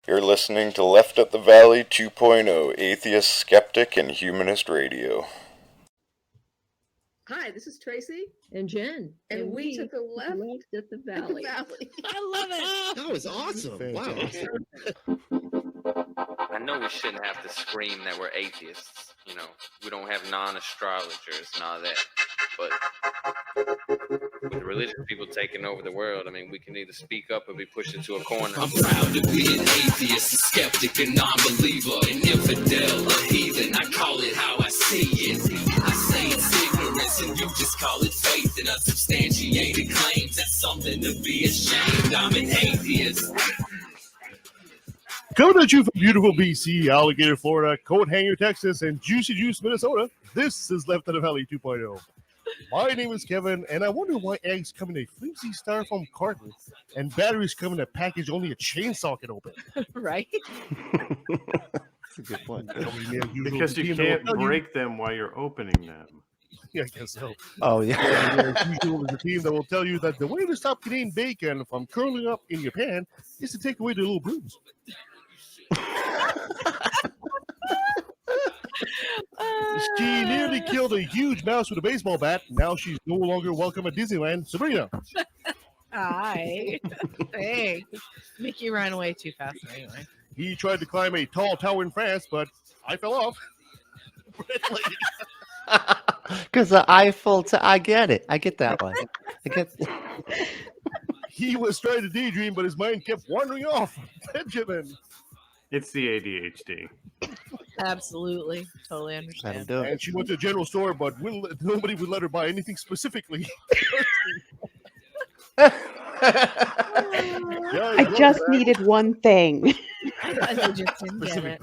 You're listening to Left at the Valley 2.0, Atheist, Skeptic, and Humanist Radio. Hi, this is Tracy. And Jen. And we took a left at the valley. I love it. That was awesome. Fantastic. Wow. I know we shouldn't have to scream that we're atheists. You know, we don't have non-astrologers and all that. But with the religious people taking over the world, I mean, we can either speak up or be pushed into a corner. I'm proud to be an atheist, a skeptic, a non-believer, an infidel, a heathen. I call it how I see it. I say it's ignorance and you just call it faith in unsubstantiated claims. That's something to be ashamed. I'm an atheist. Coming at you from beautiful BC, Alligator, Florida, Coat Hanger, Texas, and Juicy Juice, Minnesota, this is Left at the Valley 2.0. My name is Kevin, and I wonder why eggs come in a flimsy styrofoam carton and batteries come in a package only a chainsaw can open. Right? That's a good point. Because you can't break them while you're opening them. Yeah, I guess so. Oh, yeah. There's usually a team that will tell you that the way to stop getting bacon from curling up in your pan is to take away the little bruise. She nearly killed a huge mouse with a baseball bat. Now she's no longer welcome at Disneyland. Sabrina. Hi. Hey. Mickey ran away too fast anyway. He tried to climb a tall tower in France, but I fell off. Because the Eiffel, I get it. I get that one. He was trying to daydream, but his mind kept wandering off. Benjamin. It's the ADHD. Absolutely. Totally understand. Do it. And she went to a general store, but nobody would let her buy anything specifically. I just needed one thing. I just didn't get it.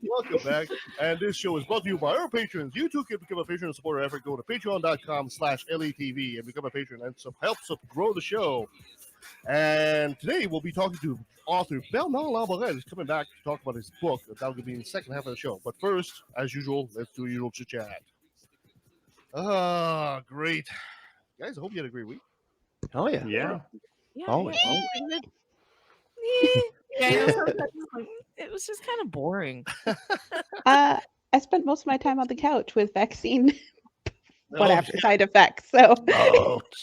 Welcome back. And this show is brought to you by our patrons. You too can become a patron and support our effort. Go to patreon.com/LATV and become a patron and help grow the show. And today we'll be talking to author Bernard Lamborel. He's coming back to talk about his book. That'll be in the second half of the show. But first, as usual, let's do a usual chit-chat. Great. Guys, I hope you had a great week. Oh, yeah. Yeah. Always. It was just kind of boring. I spent most of my time on the couch with vaccine side effects. So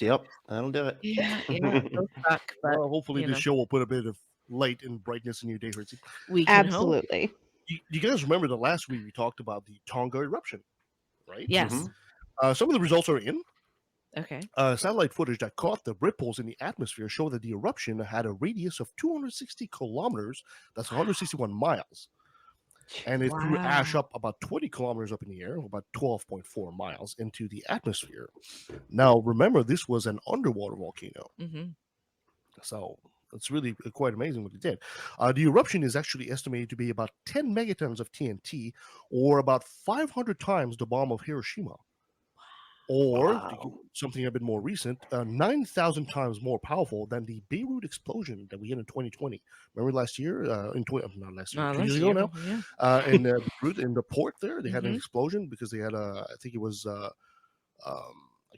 Yep, that'll do it. Yeah, it'll suck, but hopefully this show will put a bit of light and brightness in your day, Ritzy. We can absolutely. You guys remember the last week we talked about the Tonga eruption, right? Yes. Mm-hmm. Some of the results are in. Okay. Satellite footage that caught the ripples in the atmosphere showed that the eruption had a radius of 260 kilometers. That's 161 miles. And it threw ash up about 20 kilometers up in the air, about 12.4 miles into the atmosphere. Now, remember, this was an underwater volcano. Mm-hmm. So it's really quite amazing what it did. The eruption is actually estimated to be about 10 megatons of TNT, or about 500 times the bomb of Hiroshima. Or something a bit more recent, 9,000 times more powerful than the Beirut explosion that we had in 2020. Remember last year? Not last year, 2 years ago now. Yeah. In Beirut, in the port there, they had an explosion because they had I think it was, I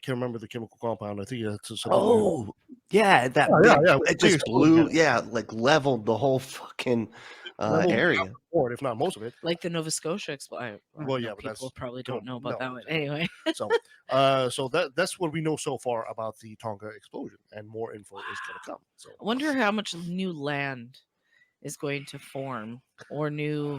can't remember the chemical compound. I think it's something. It just blew, like leveled the whole fucking area. Or if not most of it. Like the Nova Scotia explosion. Well, yeah, but people probably don't know about that one. Anyway. So that's what we know so far about the Tonga explosion, and more info is going to come. So I wonder how much new land is going to form, or new,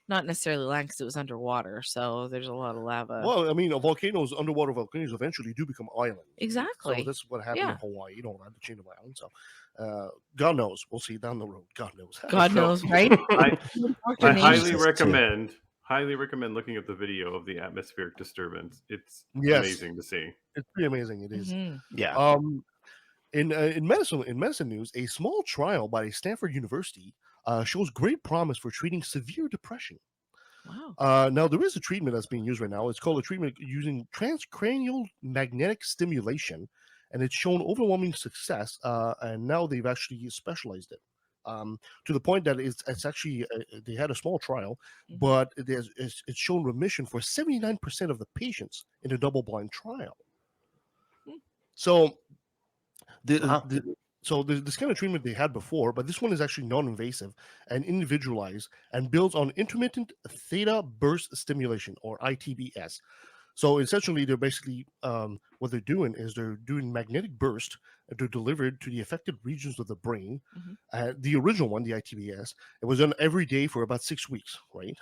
not necessarily land because it was underwater, so there's a lot of lava. Well, I mean, underwater volcanoes eventually do become islands. Exactly. So that's what happened in Hawaii. You don't have the chain of islands. So God knows. We'll see down the road. God knows. God knows, right? I highly recommend looking at the video of the atmospheric disturbance. It's amazing to see. It's pretty amazing. It is. Mm-hmm. Yeah. In medicine news, a small trial by Stanford University shows great promise for treating severe depression. Wow. Now, there is a treatment that's being used right now. It's called a treatment using transcranial magnetic stimulation, and it's shown overwhelming success. And now they've actually specialized it to the point that it's actually they had a small trial, but it's shown remission for 79% of the patients in a double-blind trial. So So this kind of treatment they had before, but this one is actually non-invasive and individualized and builds on intermittent theta burst stimulation, or ITBS. So essentially, they're basically what they're doing is they're doing magnetic burst to deliver it to the affected regions of the brain. The original one, the ITBS, it was done every day for about 6 weeks, right?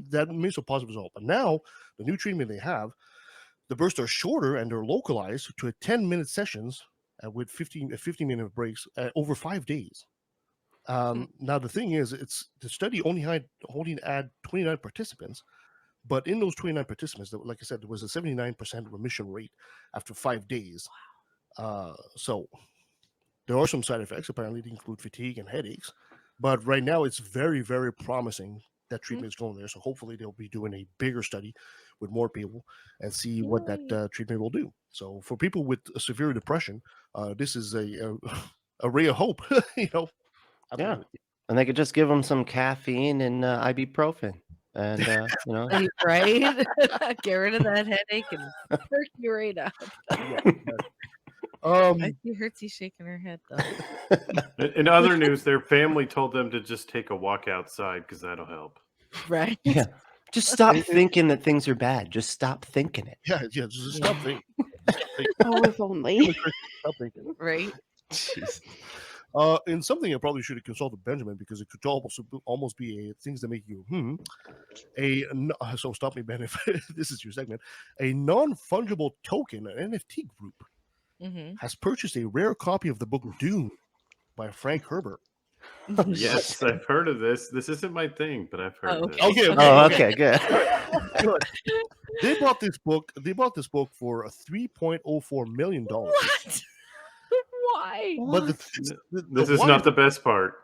That makes a positive result. But now the new treatment they have, the bursts are shorter and they're localized to a 10-minute sessions with 15-minute breaks over 5 days. Now the thing is, it's the study only had 29 participants, but in those 29 participants, like I said, there was a 79% remission rate after 5 days. So there are some side effects. Apparently, they include fatigue and headaches. But right now, it's very, very promising that treatment is going there. So hopefully, they'll be doing a bigger study with more people and see what that treatment will do. So for people with severe depression, this is a ray of hope. Yeah, Absolutely. and they could just give them some caffeine and ibuprofen, and Right? Get rid of that headache and perk you right up. I see Hertzie shaking her head though. In other news, their family told them to just take a walk outside because that'll help. Right? Yeah. Just stop thinking that things are bad. Just stop thinking it. Yeah, just stop thinking. Oh, if only. Stop thinking. Right? Jeez. In something I probably should have consulted Benjamin, because it could almost be a things that make you so stop me, Ben, if this is your segment. A non-fungible token, an NFT group, has purchased a rare copy of the book Dune by Frank Herbert. Yes, I've heard of this. This isn't my thing, but I've heard of this. Okay, good. Good. They bought this book. They bought this book for $3.04 million. What? Why? But This is not the best part.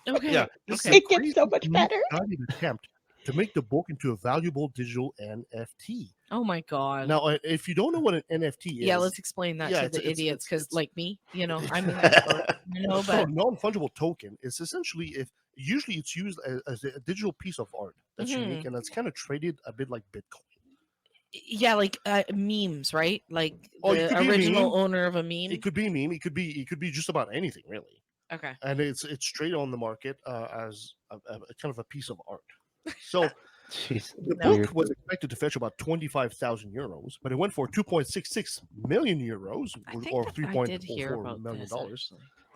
Okay. Yeah, It gets so much better. Attempt to make the book into a valuable digital NFT. Oh my god. Now, if you don't know what an NFT is, yeah, let's explain that to the idiots, because like me, I'm an So but a non-fungible token is essentially, usually it's used as a digital piece of art that's unique and that's kind of traded a bit like Bitcoin. Yeah, like memes, right? Like it could the be a original meme. owner of a meme. It could be a meme. It could be just about anything, really. Okay. And it's straight on the market as a kind of a piece of art. So Jeez, the book was expected to fetch about 25,000 euros, but it went for 2.66 million euros, or $3.44 million dollars.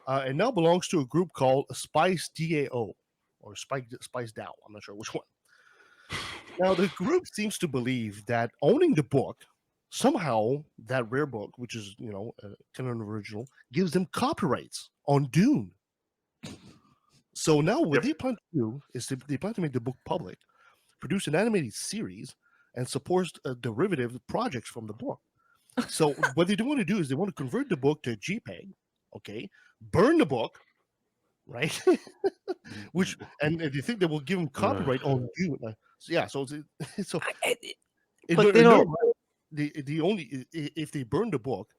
And now belongs to a group called Spice DAO, or Spice DAO. I'm not sure which one. Now, the group seems to believe that owning the book, somehow that rare book, which is, kind of an original, gives them copyrights on Dune. So now what they plan to do is they plan to make the book public, produce an animated series, and support derivative projects from the book. So what they want to do is they want to convert the book to a JPEG, okay, burn the book, right? and they think they will give them copyright on Dune. But they don't. The only, if they burn the book,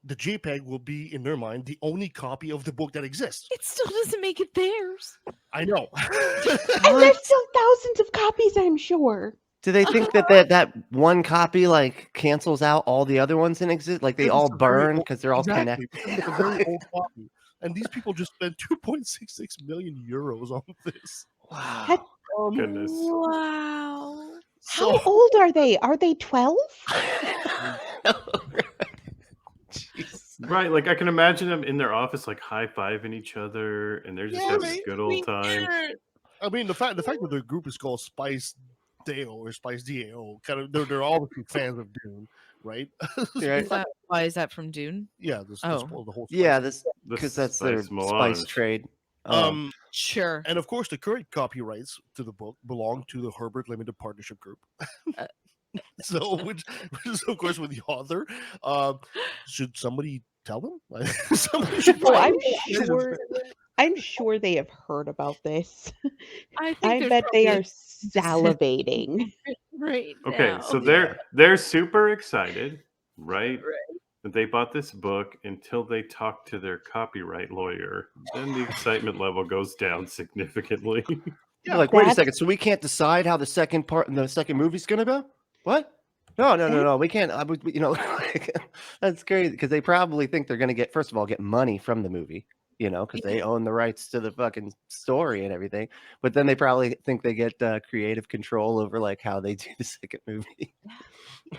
the JPEG will be, in their mind, the only copy of the book that exists. It still doesn't make it theirs. I know. And there's still thousands of copies, I'm sure. Do they think that one copy like cancels out all the other ones in exist? Like they all burn because they're all connected. It's a very old copy. And these people just spent 2.66 million euros on this. Wow. Goodness. Wow. How old are they? Are they 12? Right, like I can imagine them in their office, like high-fiving each other, and they're just having a good old time. I mean, the fact that their group is called Spice DAO or Spice DAO, kind of, they're all fans of Dune, right? Why is that from Dune? Yeah, the whole. Yeah, because that's their spice trade. Sure. And of course, the current copyrights to the book belong to the Herbert Limited Partnership Group. So, which is of course with the author. Should somebody tell them? Somebody should. I'm sure they have heard about this. I bet they are salivating. Right. Okay, now. so they're super excited, right? That they bought this book until they talk to their copyright lawyer. Then the excitement level goes down significantly. Yeah, like, wait a second. So we can't decide how the second movie's gonna go? What? No. We can't. That's crazy because they probably think they're going to get, first of all, get money from the movie, because they own the rights to the fucking story and everything. But then they probably think they get creative control over like how they do the second movie.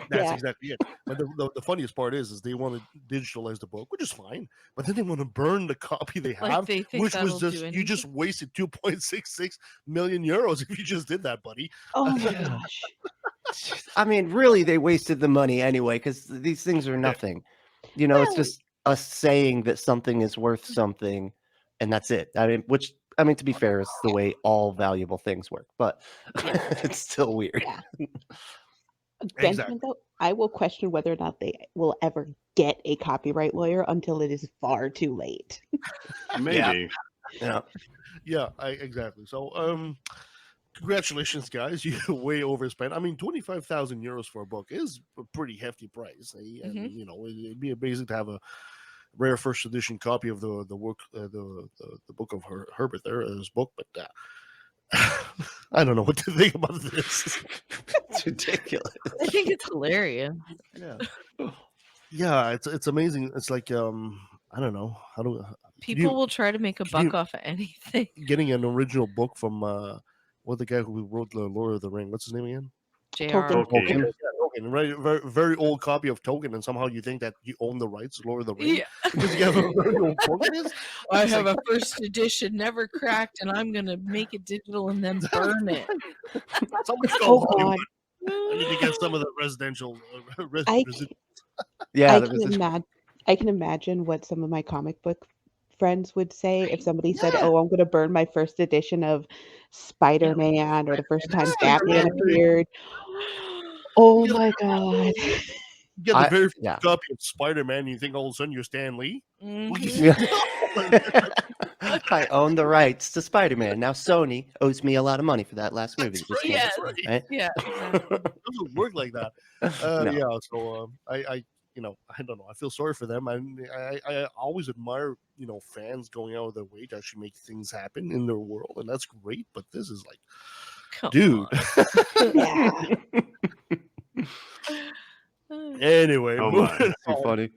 That's exactly it. But the funniest part is they want to digitalize the book, which is fine. But then they want to burn the copy they Like have, they think which was that'll do just you just wasted 2.66 million euros if you just did that, buddy. Oh my gosh. I mean, really, they wasted the money anyway because these things are nothing. It's Well- just us saying that something is worth something, and that's it. To be fair, is the way all valuable things work, but it's still weird. Yeah. Exactly. Benjamin, though, I will question whether or not they will ever get a copyright lawyer until it is far too late. Maybe. Yeah. Exactly. So, congratulations, guys! You way overspent. I mean, 25,000 euros for a book is a pretty hefty price, and it'd be amazing to have a rare first edition copy of the work, the book of Herbert there, his book. But I don't know what to think about this. It's ridiculous. I think it's hilarious. Yeah, it's amazing. It's like I don't know how do People will try to make a buck off of anything. getting an original book from the guy who wrote the Lord of the Ring. What's his name again? J.R. Tolkien. Yeah, very, very, very old copy of Tolkien, and somehow you think that you own the rights to Lord of the Ring because you have a very old book. I have a first edition, never cracked, and I'm gonna make it digital and then burn it. Somebody's Oh called God. I need to get some of the residential. Yeah, I can imagine what some of my comic book friends would say if somebody said, "Oh, I'm going to burn my first edition of Spider-Man or the first time Batman appeared." Oh my God. You get the very first copy of Spider-Man, and you think all of a sudden you're Stan Lee. I own the rights to Spider-Man. Now Sony owes me a lot of money for that last movie. Right? Yeah. It doesn't work like that. No. Yeah. So I don't know. I feel sorry for them. I always admire fans going out of their way to actually make things happen in their world, and that's great. But this is like, dude. Yeah. Anyway, Oh my. Too funny.